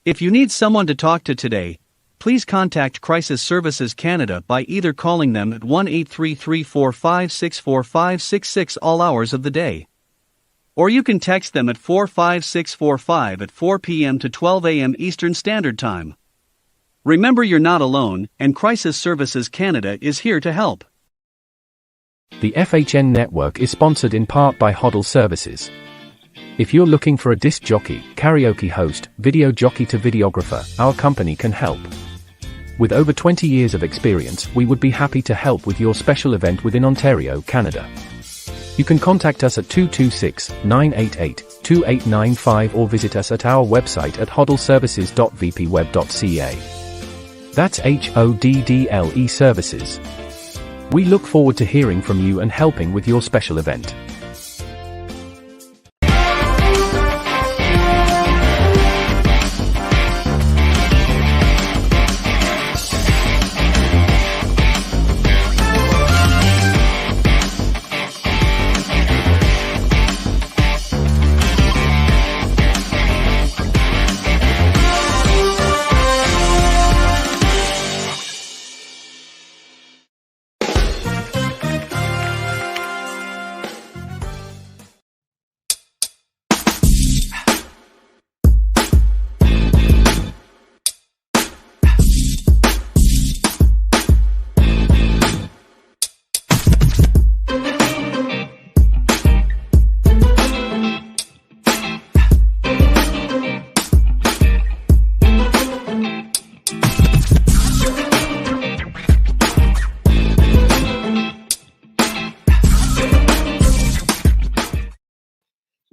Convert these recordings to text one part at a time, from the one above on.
If you need someone to talk to today, please contact Crisis Services Canada by either calling them at 1-833-456-4566 all hours of the day. Or you can text them at 45645 at 4 p.m. to 12 a.m. Eastern Standard Time. Remember, you're not alone, and Crisis Services Canada is here to help. The FHN network is sponsored in part by Hoddle Services. If you're looking for a disc jockey, karaoke host, video jockey to videographer, our company can help. With over 20 years of experience, we would be happy to help with your special event within Ontario, Canada. You can contact us at 226-988-2895 or visit us at our website at hoddleservices.vpweb.ca. That's HODDLE Services. We look forward to hearing from you and helping with your special event.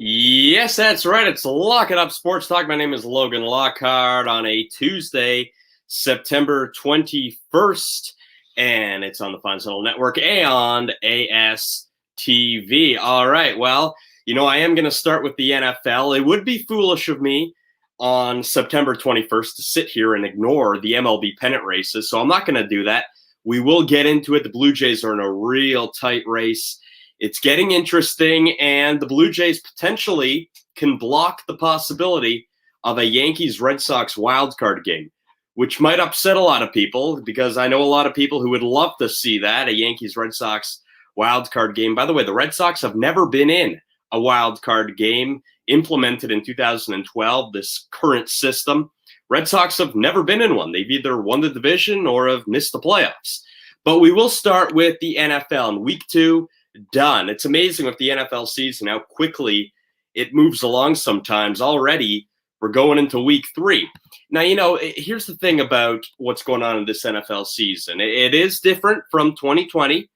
Yes, that's right. It's Lock It Up Sports Talk. My name is Logan Lockhart on a Tuesday, September 21st, and it's on the Funds Nhl Network and ASTV. All right, well, I am going to start with the NFL. It would be foolish of me on September 21st to sit here and ignore the MLB pennant races, so I'm not going to do that. We will get into it. The Blue Jays are in a real tight race. It's getting interesting, and the Blue Jays potentially can block the possibility of a Yankees-Red Sox wildcard game, which might upset a lot of people because I know a lot of people who would love to see that, a Yankees-Red Sox wildcard game. By the way, the Red Sox have never been in a wildcard game implemented in 2012, this current system. Red Sox have never been in one. They've either won the division or have missed the playoffs. But we will start with the NFL in Week 2. Done. It's amazing with the NFL season how quickly it moves along sometimes. Already, we're going into Week 3. Now, here's the thing about what's going on in this NFL season. It is different from 2020.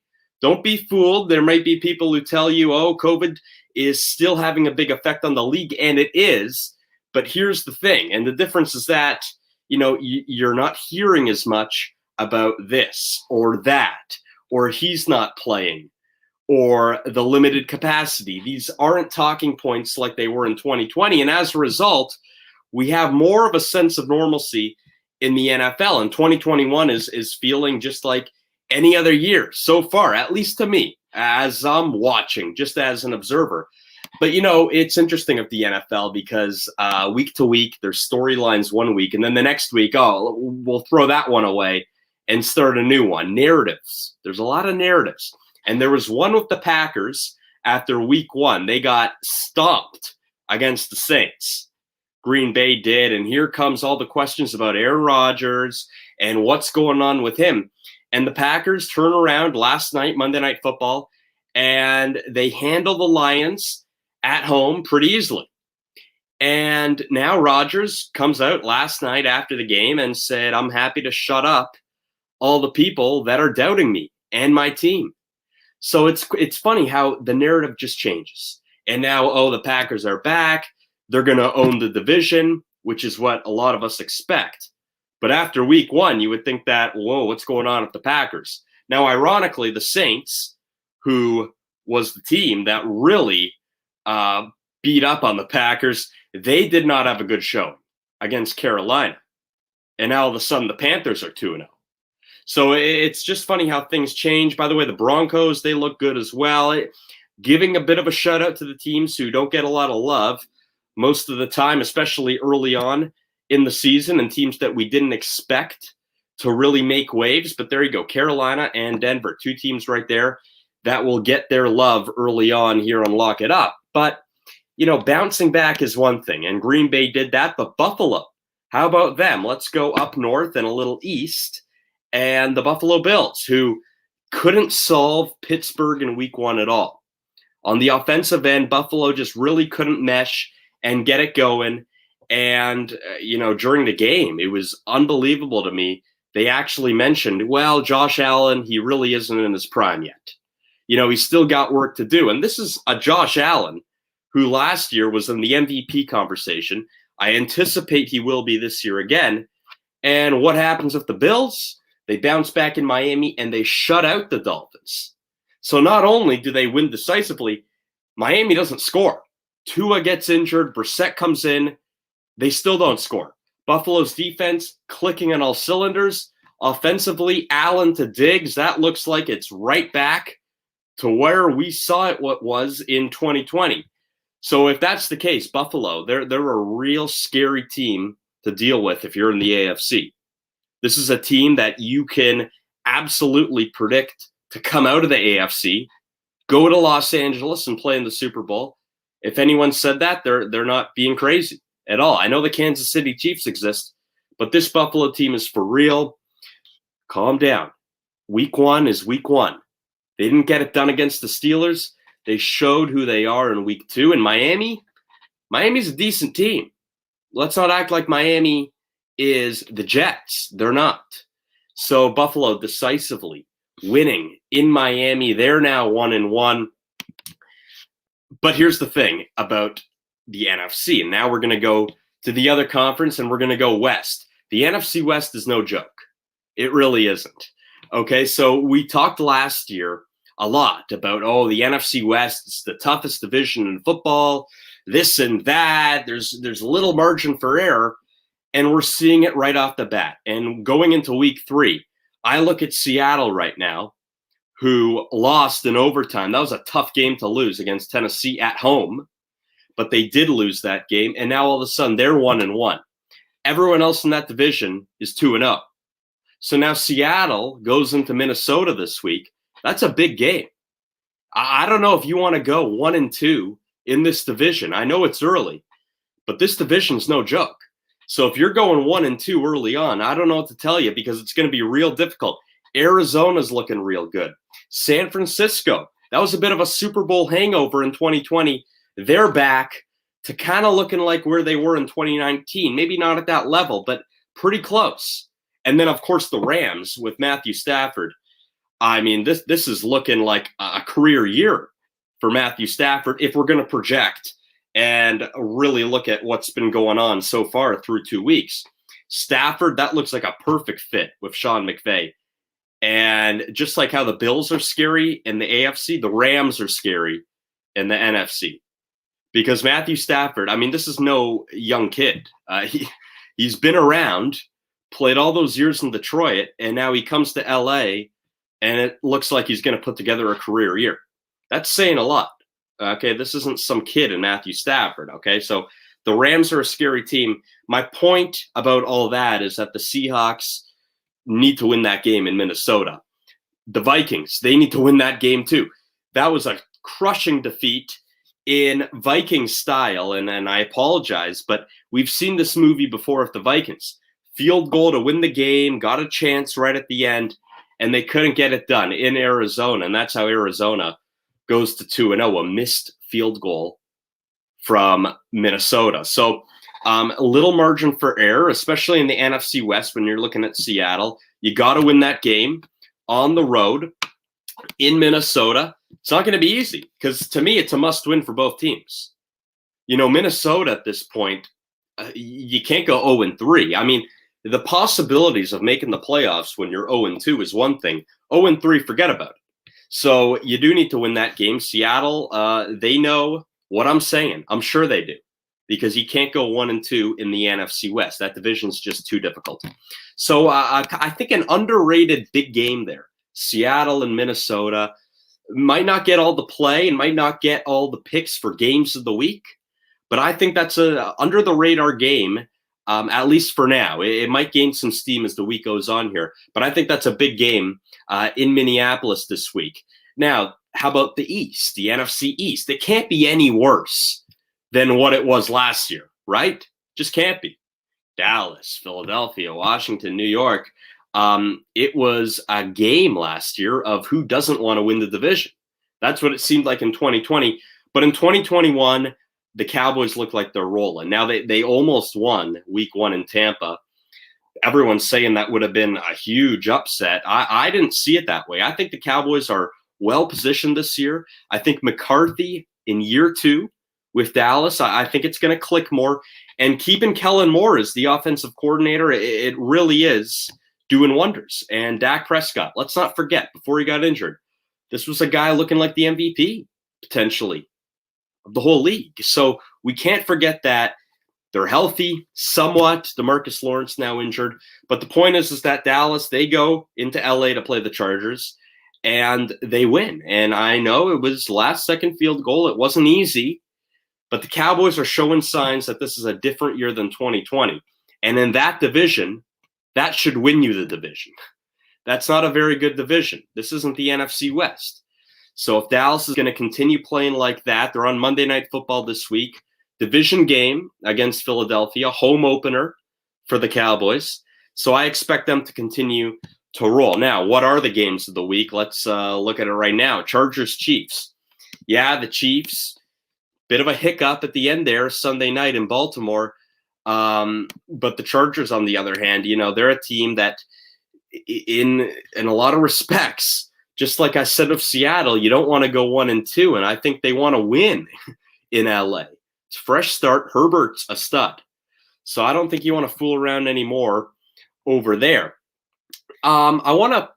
Don't be fooled. There might be people who tell you, COVID is still having a big effect on the league, and it is. But here's the thing, and the difference is that, you're not hearing as much about this or that, or he's not playing, or the limited capacity. These aren't talking points like they were in 2020. And as a result, we have more of a sense of normalcy in the NFL. And 2021 is feeling just like any other year so far, at least to me, as I'm watching, just as an observer. But, it's interesting of the NFL because week to week, there's storylines one week. And then the next week, we'll throw that one away and start a new one. Narratives. There's a lot of narratives. And there was one with the Packers after Week 1. They got stomped against the Saints. Green Bay did. And here comes all the questions about Aaron Rodgers and what's going on with him. And the Packers turn around last night, Monday Night Football, and they handle the Lions at home pretty easily. And now Rodgers comes out last night after the game and said, I'm happy to shut up all the people that are doubting me and my team. So it's funny how the narrative just changes. And now, the Packers are back. They're going to own the division, which is what a lot of us expect. But after Week 1, you would think that, whoa, what's going on with the Packers? Now, ironically, the Saints, who was the team that really beat up on the Packers, they did not have a good showing against Carolina. And now all of a sudden the Panthers are 2-0. So it's just funny how things change. By the way, the Broncos, they look good as well. Giving a bit of a shout out to the teams who don't get a lot of love most of the time, especially early on in the season and teams that we didn't expect to really make waves. But there you go, Carolina and Denver, 2 teams right there that will get their love early on here on Lock It Up. But, bouncing back is one thing, and Green Bay did that, but Buffalo, how about them? Let's go up north and a little east, and the Buffalo Bills, who couldn't solve Pittsburgh in week 1 at all. On the offensive end, Buffalo just really couldn't mesh and get it going. And, during the game, it was unbelievable to me. They actually mentioned, well, Josh Allen, he really isn't in his prime yet. He's still got work to do. And this is a Josh Allen who last year was in the MVP conversation. I anticipate he will be this year again. And what happens with the Bills? They bounce back in Miami and they shut out the Dolphins. So not only do they win decisively, Miami doesn't score. Tua gets injured, Brissett comes in, they still don't score. Buffalo's defense clicking on all cylinders. Offensively, Allen to Diggs, that looks like it's right back to where we saw it what was in 2020. So if that's the case, Buffalo, they're a real scary team to deal with if you're in the AFC. This is a team that you can absolutely predict to come out of the AFC, go to Los Angeles and play in the Super Bowl. If anyone said that, they're not being crazy at all. I know the Kansas City Chiefs exist, but this Buffalo team is for real. Calm down. Week 1 is week 1. They didn't get it done against the Steelers. They showed who they are in week 2. And Miami's a decent team. Let's not act like Miami is the Jets. They're not. So Buffalo decisively winning in Miami. They're now 1-1. But here's the thing about the NFC. And now we're going to go to the other conference and we're going to go west. The NFC West is no joke. It really isn't. Okay, so we talked last year a lot about, the NFC West is the toughest division in football, this and that. There's little margin for error, and we're seeing it right off the bat. And going into week 3, I look at Seattle right now, who lost in overtime. That was a tough game to lose against Tennessee at home, but they did lose that game, and now all of a sudden they're 1-1. Everyone else in that division is 2-0. So now Seattle goes into Minnesota this week. That's a big game. I don't know if you want to go 1-2 in this division. I know it's early, but this division's no joke. So if you're going 1-2 early on, I don't know what to tell you because it's going to be real difficult. Arizona's looking real good. San Francisco, that was a bit of a Super Bowl hangover in 2020. They're back to kind of looking like where they were in 2019. Maybe not at that level, but pretty close. And then, of course, the Rams with Matthew Stafford. I mean, this is looking like a career year for Matthew Stafford if we're going to project and really look at what's been going on so far through 2 weeks. Stafford, that looks like a perfect fit with Sean McVay. And just like how the Bills are scary in the AFC, the Rams are scary in the NFC. Because Matthew Stafford, I mean, this is no young kid. He's been around, played all those years in Detroit, and now he comes to LA, and it looks like he's going to put together a career year. That's saying a lot. Okay, this isn't some kid in Matthew Stafford. Okay, so the Rams are a scary team. My point about all that is that the Seahawks need to win that game in Minnesota. The Vikings, they need to win that game too. That was a crushing defeat in Viking style, and I apologize, but we've seen this movie before with the Vikings. Field goal to win the game, got a chance right at the end, and they couldn't get it done in Arizona, and that's how Arizona goes to 2-0, a missed field goal from Minnesota. So a little margin for error, especially in the NFC West when you're looking at Seattle. You got to win that game on the road in Minnesota. It's not going to be easy because, to me, it's a must-win for both teams. Minnesota at this point, you can't go 0-3. I mean, the possibilities of making the playoffs when you're 0-2 is one thing. 0-3, forget about it. So you do need to win that game. Seattle, they know what I'm saying. I'm sure they do, because you can't go 1-2 in the NFC West. That division's just too difficult. So I think an underrated big game there. Seattle and Minnesota might not get all the play and might not get all the picks for games of the week, but I think that's a under the radar game. at least for now. It might gain some steam as the week goes on here, but I think that's a big game in Minneapolis this week. Now, how about the East, the NFC East? It can't be any worse than what it was last year, right? Just can't be. Dallas, Philadelphia, Washington, New York. It was a game last year of who doesn't want to win the division. That's what it seemed like in 2020. But in 2021, the Cowboys look like they're rolling. Now, they almost won week 1 in Tampa. Everyone's saying that would have been a huge upset. I didn't see it that way. I think the Cowboys are well positioned this year. I think McCarthy in year 2 with Dallas, I think it's going to click more. And keeping Kellen Moore as the offensive coordinator, it really is doing wonders. And Dak Prescott, let's not forget, before he got injured, this was a guy looking like the MVP, potentially, of the whole league. So we can't forget that. They're healthy somewhat. DeMarcus Lawrence now injured. But the point is that Dallas, they go into LA to play the Chargers, and they win. And I know it was last-second field goal. It wasn't easy. But the Cowboys are showing signs that this is a different year than 2020. And in that division, that should win you the division. That's not a very good division. This isn't the NFC West. So if Dallas is going to continue playing like that, they're on Monday Night Football this week. Division game against Philadelphia, home opener for the Cowboys. So I expect them to continue to roll. Now, what are the games of the week? Let's look at it right now. Chargers-Chiefs. Yeah, the Chiefs. Bit of a hiccup at the end there Sunday night in Baltimore. But the Chargers, on the other hand, they're a team that in a lot of respects, just like I said of Seattle, you don't want to go 1-2. And I think they want to win in LA. It's a fresh start. Herbert's a stud. So I don't think you want to fool around anymore over there. I want to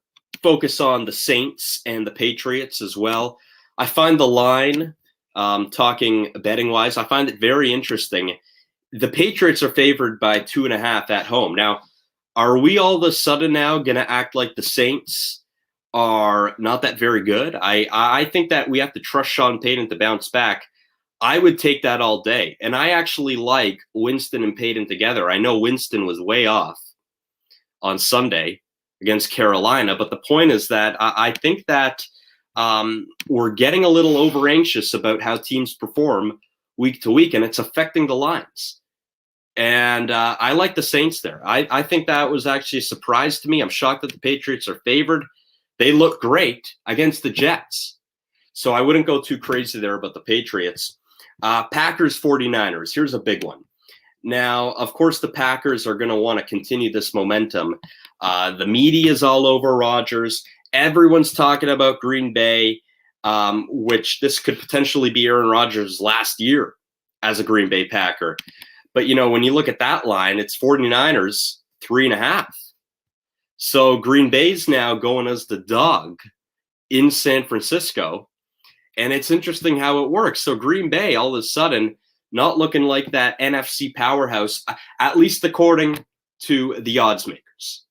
focus on the Saints and the Patriots as well. I find the line, talking betting-wise, I find it very interesting. The Patriots are favored by 2.5 at home. Now, are we all of a sudden now going to act like the Saints are not that very good? I think that we have to trust Sean Payton to bounce back. I would take that all day. And I actually like Winston and Payton together. I know Winston was way off on Sunday against Carolina, but the point is that I think that we're getting a little over anxious about how teams perform week to week, and it's affecting the lines. And I like the Saints there. I think that was actually a surprise to me. I'm shocked that the Patriots are favored. They look great against the Jets. So I wouldn't go too crazy there about the Patriots. Packers 49ers. Here's a big one. Now, of course, the Packers are going to want to continue this momentum. The media is all over Rodgers. Everyone's talking about Green Bay, which this could potentially be Aaron Rodgers' last year as a Green Bay Packer. But, when you look at that line, it's 49ers 3.5. So Green Bay's now going as the dog in San Francisco. And it's interesting how it works. So Green Bay, all of a sudden, not looking like that NFC powerhouse, at least according to the odds makers.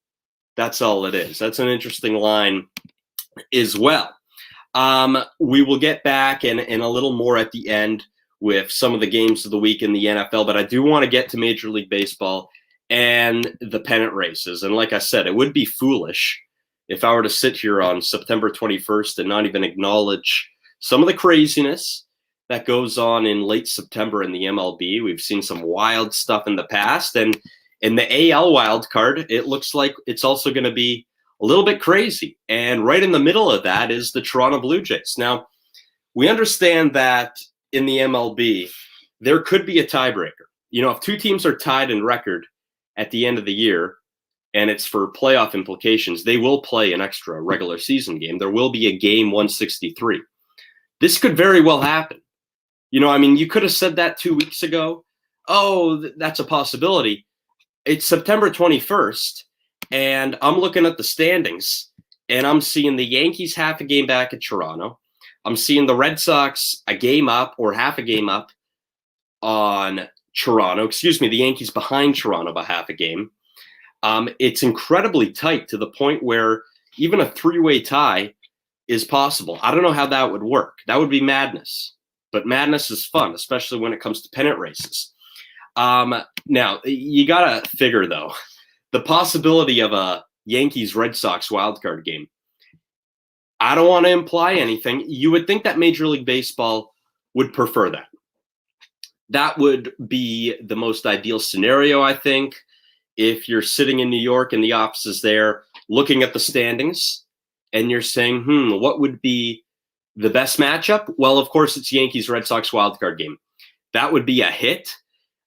That's all it is. That's an interesting line as well. We will get back and a little more at the end with some of the games of the week in the NFL, but I do want to get to Major League Baseball and the pennant races. And like I said, it would be foolish if I were to sit here on September 21st and not even acknowledge some of the craziness that goes on in late September in the MLB. We've seen some wild stuff in the past. And in the AL wild card, it looks like it's also going to be a little bit crazy. And right in the middle of that is the Toronto Blue Jays. Now, we understand that in the MLB, there could be a tiebreaker. If two teams are tied in record at the end of the year, and it's for playoff implications, they will play an extra regular season game. There will be a game 163. This could very well happen. You could have said that 2 weeks ago. Oh, that's a possibility. It's September 21st, and I'm looking at the standings, and I'm seeing the Yankees half a game back at Toronto. I'm seeing the Red Sox a game up or half a game up on Toronto. The Yankees behind Toronto by half a game. It's incredibly tight to the point where even a three-way tie is possible. I don't know how that would work. That would be madness. But madness is fun, especially when it comes to pennant races. Now, you got to figure, though, the possibility of a Yankees-Red Sox wildcard game. I don't want to imply anything. You would think that Major League Baseball would prefer that. That would be the most ideal scenario, I think, if you're sitting in New York and the office is there looking at the standings and you're saying, what would be the best matchup? Well, of course, it's Yankees-Red Sox wildcard game. That would be a hit,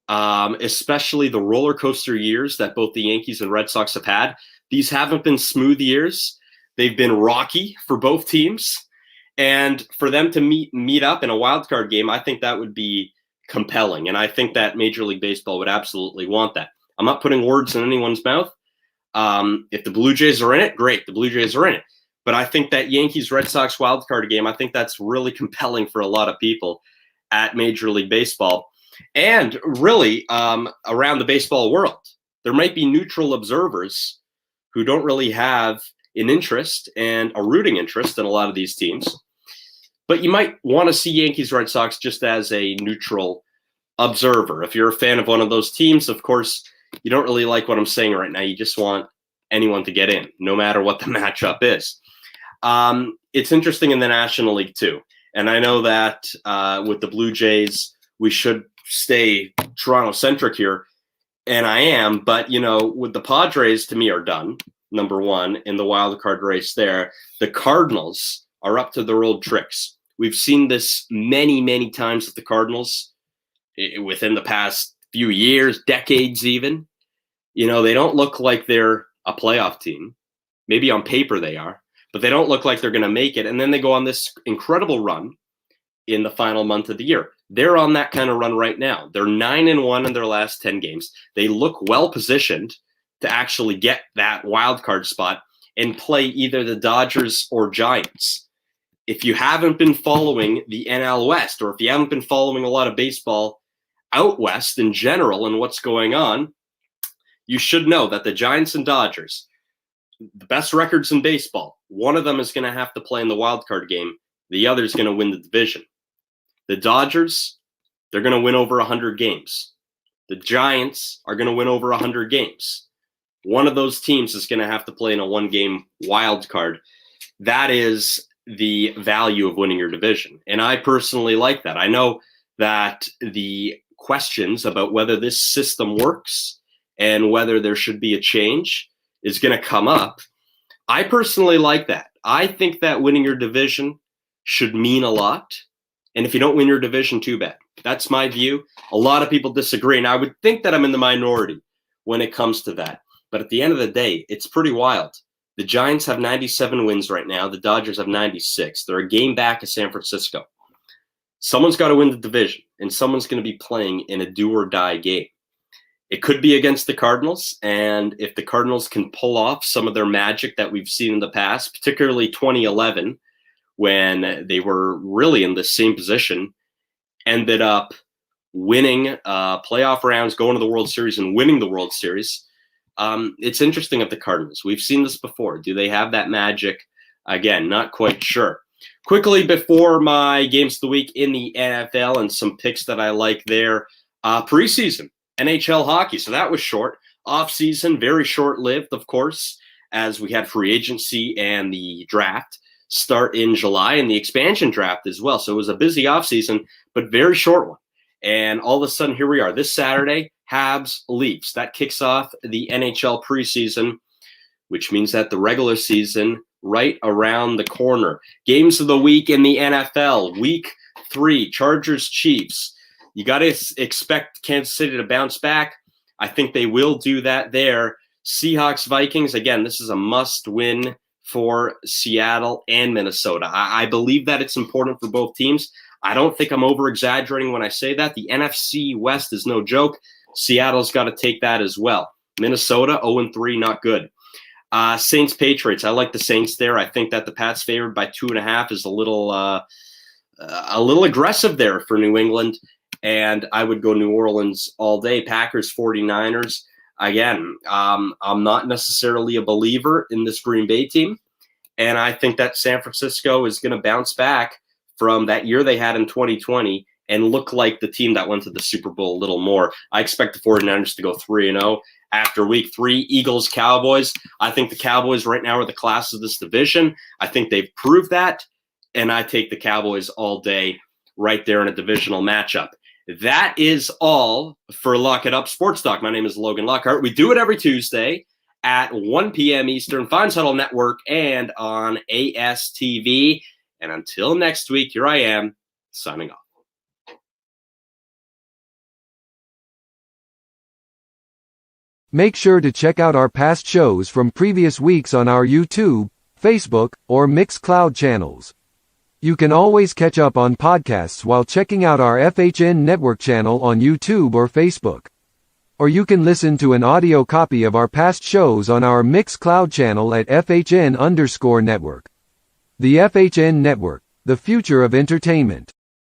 especially the roller coaster years that both the Yankees and Red Sox have had. These haven't been smooth years. They've been rocky for both teams. And for them to meet up in a wildcard game, I think that would be compelling. And I think that Major League Baseball would absolutely want that. I'm not putting words in anyone's mouth. If the Blue Jays are in it, great. The Blue Jays are in it. But I think that Yankees-Red Sox wildcard game, I think that's really compelling for a lot of people at Major League Baseball. And really around the baseball world. There might be neutral observers who don't really have an interest and a rooting interest in a lot of these teams. But you might want to see Yankees-Red Sox just as a neutral observer. If you're a fan of one of those teams, of course, you don't really like what I'm saying right now. You just want anyone to get in, no matter what the matchup is. It's interesting in the National League, too. And I know that with the Blue Jays, we should stay Toronto-centric here, and I am. But, with the Padres, to me, are done, number one, in the wild card race there. The Cardinals are up to their old tricks. We've seen this many, many times with the Cardinals within the past few years, decades even. They don't look like they're a playoff team. Maybe on paper they are, but they don't look like they're going to make it. And then they go on this incredible run in the final month of the year. They're on that kind of run right now. They're 9-1 in their last 10 games. They look well positioned to actually get that wild card spot and play either the Dodgers or Giants. If you haven't been following the NL West, or if you haven't been following a lot of baseball out west in general and what's going on, you should know that the Giants and Dodgers, the best records in baseball, one of them is going to have to play in the wild card game. The other is going to win the division. The Dodgers, they're going to win over 100 games. The Giants are going to win over 100 games. One of those teams is going to have to play in a one-game wild card. That is the value of winning your division. And I personally like that. I know that the questions about whether this system works and whether there should be a change is going to come up. I personally like that. I think that winning your division should mean a lot. And if you don't win your division, too bad. That's my view. A lot of people disagree. And I would think that I'm in the minority when it comes to that. But at the end of the day, it's pretty wild. The Giants have 97 wins right now. The Dodgers have 96. They're a game back of San Francisco. Someone's got to win the division, and someone's going to be playing in a do-or-die game. It could be against the Cardinals, and if the Cardinals can pull off some of their magic that we've seen in the past, particularly 2011, when they were really in the same position, ended up winning playoff rounds, going to the World Series, and winning the World Series. It's interesting of the Cardinals. We've seen this before. Do they have that magic? Again, not quite sure. Quickly, before my games of the week in the NFL and some picks that I like there, preseason NHL hockey. So that was short. Off-season, very short-lived, of course, as we had free agency and the draft start in July and the expansion draft as well. So it was a busy off-season, but very short one. And all of a sudden, here we are. This Saturday, Habs Leafs. That kicks off the NHL preseason, which means that the regular season right around the corner. Games of the week in the NFL. Week 3, Chargers Chiefs. You got to expect Kansas City to bounce back. I think they will do that there. Seahawks Vikings. Again, this is a must-win for Seattle and Minnesota. I believe that it's important for both teams. I don't think I'm over-exaggerating when I say that. The NFC West is no joke. Seattle's got to take that as well. Minnesota, 0-3, not good. Saints Patriots. I like the Saints there. I think that the Pats favored by 2.5 is a little aggressive there for New England, and I would go New Orleans all day. Packers 49ers. Again, I'm not necessarily a believer in this Green Bay team, and I think that San Francisco is going to bounce back from that year they had in 2020 and look like the team that went to the Super Bowl a little more. I expect the 49ers to go 3-0 after week 3. Eagles, Cowboys. I think the Cowboys right now are the class of this division. I think they've proved that, and I take the Cowboys all day right there in a divisional matchup. That is all for Lock It Up Sports Talk. My name is Logan Lockhart. We do it every Tuesday at 1 p.m. Eastern, Fine Subtle Network, and on ASTV. And until next week, here I am, signing off. Make sure to check out our past shows from previous weeks on our YouTube, Facebook, or Mixcloud channels. You can always catch up on podcasts while checking out our FHN Network channel on YouTube or Facebook. Or you can listen to an audio copy of our past shows on our Mixcloud channel at FHN_Network. The FHN Network, the future of entertainment.